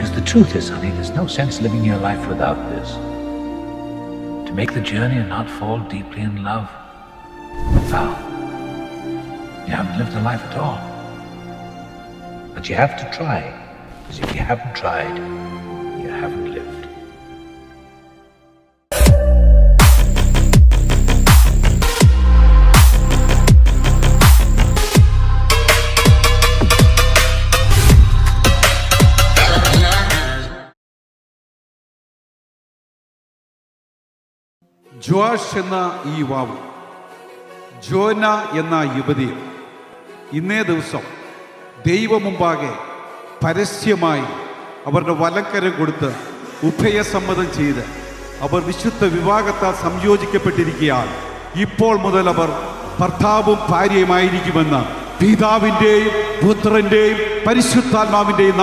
Because the truth is, honey, there's no sense living your life without this. To make the journey and not fall deeply in love, well, you haven't lived a life at all. But you have to try, because if you haven't tried, you haven't lived. Josh എന്ന ഈ യുവാവ്, Jonah എന്ന യുവതി ഇന്നേ ദിവസം ദൈവമുമ്പാകെ പരസ്യമായി അവരുടെ വലക്കരം കൊടുത്ത് ഉഭയസമ്മതം ചെയ്ത് അവർ വിശുദ്ധ വിവാഹത്താൽ സംയോജിക്കപ്പെട്ടിരിക്കുകയാണ്. ഇപ്പോൾ മുതൽ അവർ ഭർത്താവും ഭാര്യയുമായിരിക്കുമെന്ന് പിതാവിൻ്റെയും പുത്രൻ്റെയും പരിശുദ്ധാത്മാവിൻ്റെയും